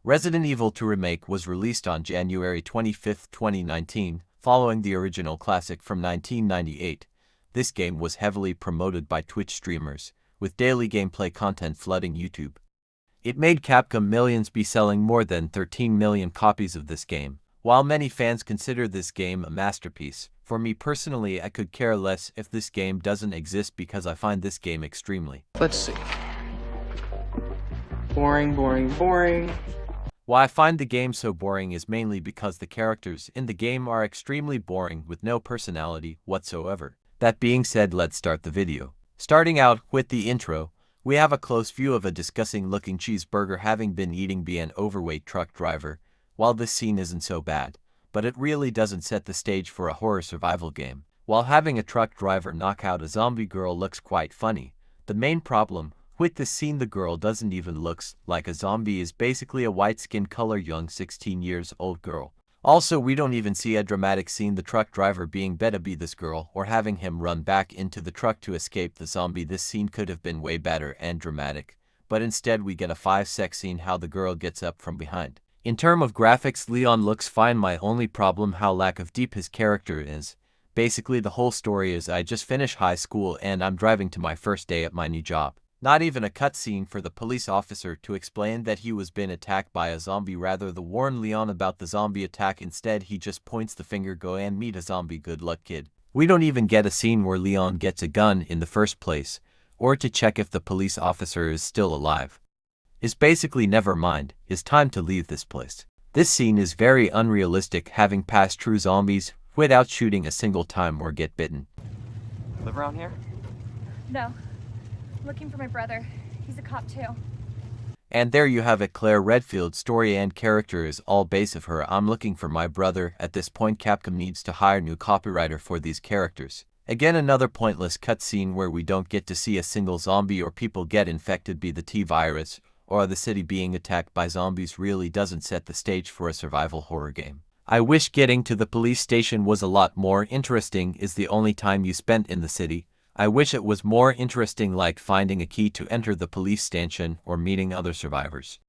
Resident Evil 2 Remake was released on January 25, 2019, following the original classic from 1998. This game was heavily promoted by Twitch streamers, with daily gameplay content flooding YouTube. It made Capcom millions, by selling more than 13 million copies of this game. While many fans consider this game a masterpiece, for me personally I could care less if this game doesn't exist because I find this game extremely Let's see. Boring, boring, boring. Why I find the game so boring is mainly because the characters in the game are extremely boring with no personality whatsoever. That being said, let's start the video. Starting out with the intro, we have a close view of a disgusting looking cheeseburger having been eaten by an overweight truck driver. While this scene isn't so bad, but it really doesn't set the stage for a horror survival game. While having a truck driver knock out a zombie girl looks quite funny, the main problem with this scene, the girl doesn't even look like a zombie, is basically a white skin color young 16 years old girl. Also, we don't even see a dramatic scene, the truck driver being better be this girl or having him run back into the truck to escape the zombie. This scene could have been way better and dramatic, but instead we get a 5-sec scene how the girl gets up from behind. In terms of graphics, Leon looks fine. My only problem how lack of deep his character is. Basically the whole story is I just finished high school and I'm driving to my first day at my new job. Not even a cutscene for the police officer to explain that he was been attacked by a zombie, rather to warn Leon about the zombie attack. Instead he just points the finger, go and meet a zombie, good luck kid. We don't even get a scene where Leon gets a gun in the first place, or to check if the police officer is still alive. It's basically never mind, it's time to leave this place. This scene is very unrealistic, having passed through zombies without shooting a single time or get bitten. Live around here? No. I'm looking for my brother. He's a cop too. And there you have it. Claire Redfield's story and character is all base of her. I'm looking for my brother. At this point Capcom needs to hire new copywriter for these characters. Again, another pointless cutscene where we don't get to see a single zombie or people get infected by the T-virus, or the city being attacked by zombies really doesn't set the stage for a survival horror game. I wish getting to the police station was a lot more interesting. Is the only time you spent in the city. I wish it was more interesting, like finding a key to enter the police station or meeting other survivors.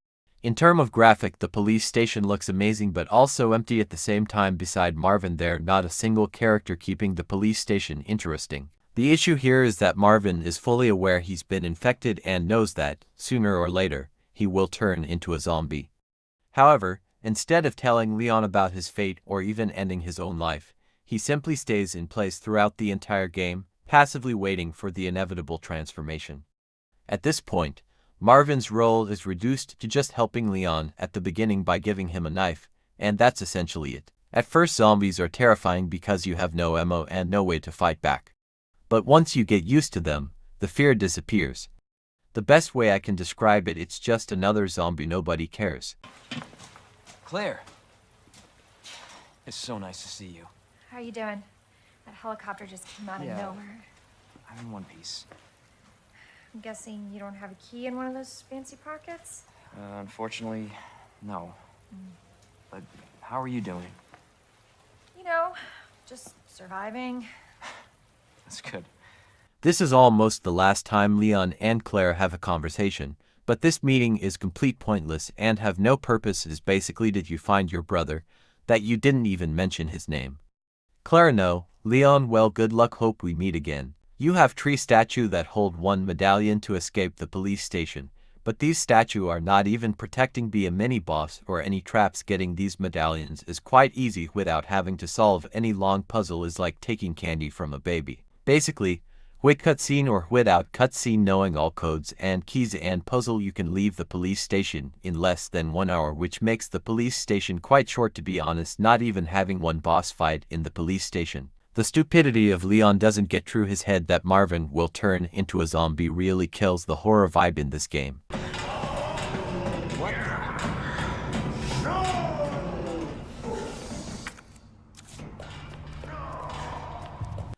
In terms of graphic, the police station looks amazing but also empty at the same time. Beside Marvin there not a single character keeping the police station interesting. The issue here is that Marvin is fully aware he's been infected and knows that, sooner or later, he will turn into a zombie. However, instead of telling Leon about his fate or even ending his own life, he simply stays in place throughout the entire game, passively waiting for the inevitable transformation. At this point, Marvin's role is reduced to just helping Leon at the beginning by giving him a knife, and that's essentially it. At first zombies are terrifying because you have no ammo and no way to fight back. But once you get used to them, the fear disappears. The best way I can describe it, it's just another zombie nobody cares. Claire. It's so nice to see you. How are you doing? That helicopter just came out of nowhere. I'm in one piece. I'm guessing you don't have a key in one of those fancy pockets? Unfortunately, no. But how are you doing? You know, just surviving. That's good. This is almost the last time Leon and Claire have a conversation, but this meeting is complete pointless and have no purpose. Is basically, did you find your brother? That you didn't even mention his name. Claire, no. Leon, well, good luck, hope we meet again. You have 3 statues that hold 1 medallion to escape the police station, but these statues are not even protecting be a mini-boss or any traps. Getting these medallions is quite easy without having to solve any long puzzle, is like taking candy from a baby. Basically, with cutscene or without cutscene, knowing all codes and keys and puzzle, you can leave the police station in less than 1 hour, which makes the police station quite short, to be honest, not even having one boss fight in the police station. The stupidity of Leon doesn't get through his head that Marvin will turn into a zombie really kills the horror vibe in this game. What?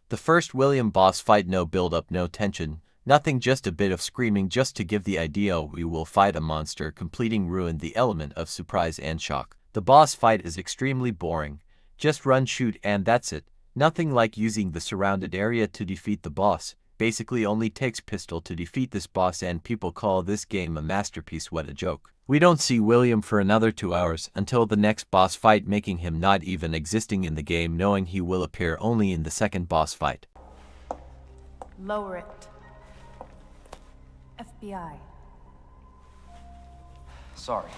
The first William boss fight, no build up, no tension, nothing, just a bit of screaming just to give the idea we will fight a monster, completing ruined the element of surprise and shock. The boss fight is extremely boring, just run, shoot and that's it. Nothing like using the surrounded area to defeat the boss. Basically only takes pistol to defeat this boss and people call this game a masterpiece. What a joke. We don't see William for another 2 hours until the next boss fight, making him not even existing in the game, knowing he will appear only in the second boss fight. Lower it. FBI. Sorry.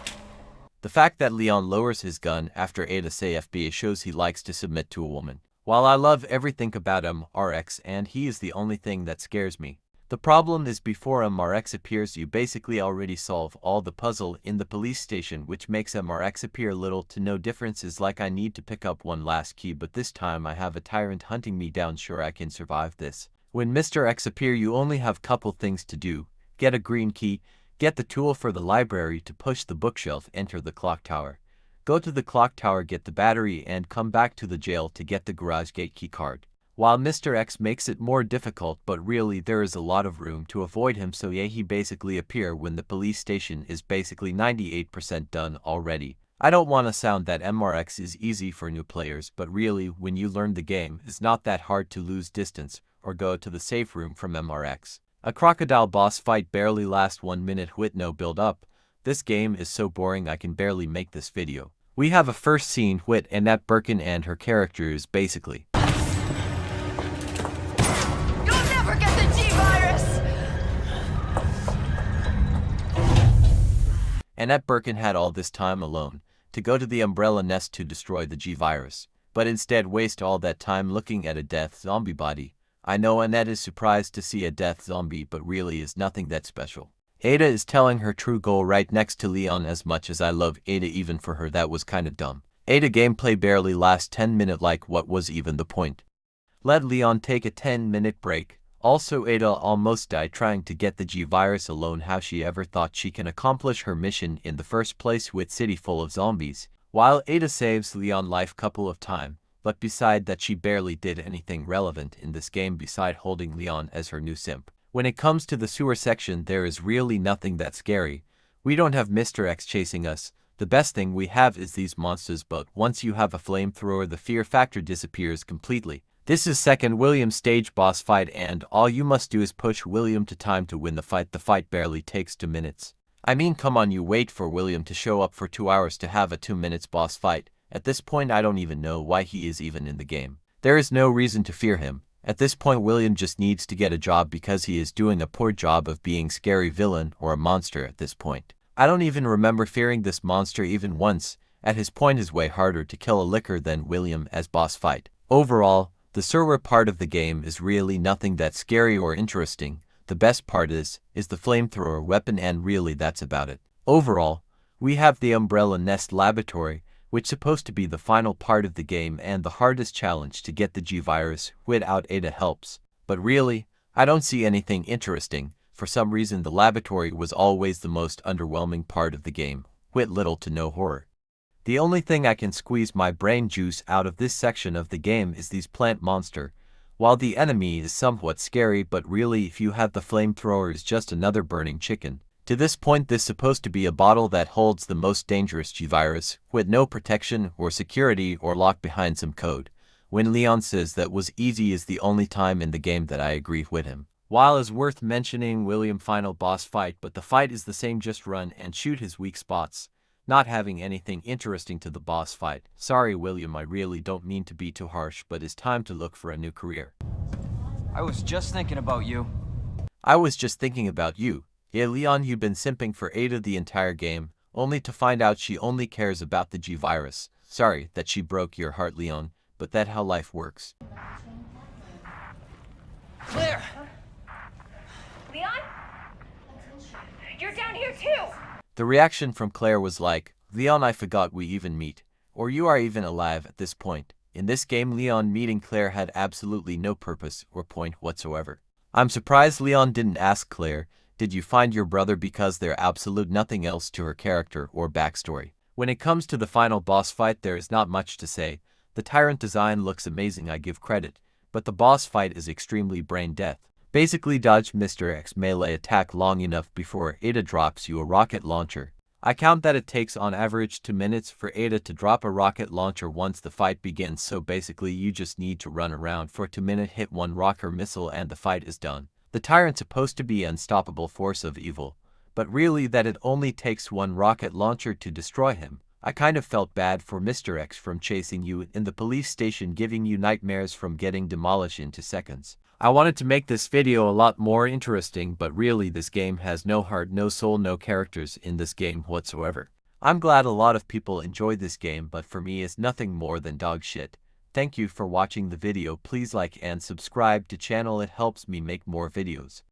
The fact that Leon lowers his gun after Ada say FBI shows he likes to submit to a woman. While I love everything about MRX and he is the only thing that scares me. The problem is before MRX appears you basically already solve all the puzzle in the police station, which makes MRX appear little to no differences. Like I need to pick up one last key, but this time I have a tyrant hunting me down. Sure, I can survive this. When Mr. X appear you only have couple things to do. Get a green key, get the tool for the library to push the bookshelf, enter the clock tower. Go to the clock tower, get the battery, and come back to the jail to get the garage gate key card. While Mr. X makes it more difficult, but really there is a lot of room to avoid him, so yeah, he basically appear when the police station is basically 98% done already. I don't want to sound that MRX is easy for new players, but really when you learn the game, it's not that hard to lose distance or go to the safe room from MRX. A crocodile boss fight barely lasts 1 minute with no build up. This game is so boring I can barely make this video. We have a first scene with Annette Birkin and her character is basically Annette Birkin had all this time alone to go to the umbrella nest to destroy the G-Virus, but instead waste all that time looking at a death zombie body. I know Annette is surprised to see a death zombie, but really is nothing that special. Ada is telling her true goal right next to Leon. As much as I love Ada, even for her that was kinda dumb. Ada gameplay barely lasts 10 minutes, like what was even the point? Let Leon take a 10-minute break. Also, Ada almost died trying to get the G-Virus alone. How she ever thought she can accomplish her mission in the first place with city full of zombies? While Ada saves Leon life couple of times, but beside that she barely did anything relevant in this game beside holding Leon as her new simp. When it comes to the sewer section there is really nothing that scary. We don't have Mr. X chasing us. The best thing we have is these monsters, but once you have a flamethrower the fear factor disappears completely. This is second William stage boss fight and all you must do is push William to time to win the fight. The fight barely takes 2 minutes. I mean, come on, you wait for William to show up for 2 hours to have a 2 minutes boss fight. At this point I don't even know why he is even in the game. There is no reason to fear him. At this point William just needs to get a job because he is doing a poor job of being scary villain or a monster at this point. I don't even remember fearing this monster even once. At his point is way harder to kill a licker than William as boss fight. Overall, the server part of the game is really nothing that scary or interesting. The best part is the flamethrower weapon, and really that's about it. Overall, we have the Umbrella Nest Laboratory, which is supposed to be the final part of the game and the hardest challenge to get the G-Virus without Ada helps. But really, I don't see anything interesting. For some reason the laboratory was always the most underwhelming part of the game, with little to no horror. The only thing I can squeeze my brain juice out of this section of the game is these plant monster. While the enemy is somewhat scary, but really if you have the flamethrower is just another burning chicken. To this point this is supposed to be a bottle that holds the most dangerous G-Virus, with no protection or security or locked behind some code. When Leon says that was easy is the only time in the game that I agree with him. While it's worth mentioning William final boss fight, but the fight is the same, just run and shoot his weak spots. Not having anything interesting to the boss fight. Sorry William, I really don't mean to be too harsh, but it's time to look for a new career. I was just thinking about you. I was just thinking about you. Yeah, Leon, you've been simping for Ada the entire game, only to find out she only cares about the G-Virus. Sorry that she broke your heart, Leon, but that's how life works. Claire! Leon? You're down here too! The reaction from Claire was like, Leon, I forgot we even meet. Or you are even alive at this point. In this game Leon meeting Claire had absolutely no purpose or point whatsoever. I'm surprised Leon didn't ask Claire, did you find your brother, because there's absolute nothing else to her character or backstory. When it comes to the final boss fight there is not much to say. The tyrant design looks amazing, I give credit, but the boss fight is extremely brain death. Basically dodge Mr. X melee attack long enough before Ada drops you a rocket launcher. I count that it takes on average 2 minutes for Ada to drop a rocket launcher once the fight begins, so basically you just need to run around for 2 minutes, hit one rocket missile and the fight is done. The tyrant's supposed to be an unstoppable force of evil, but really that it only takes one rocket launcher to destroy him. I kind of felt bad for Mr. X from chasing you in the police station, giving you nightmares from getting demolished into seconds. I wanted to make this video a lot more interesting, but really this game has no heart, no soul, no characters in this game whatsoever. I'm glad a lot of people enjoy this game, but for me it's nothing more than dog shit. Thank you for watching the video. Please like and subscribe to channel, it helps me make more videos.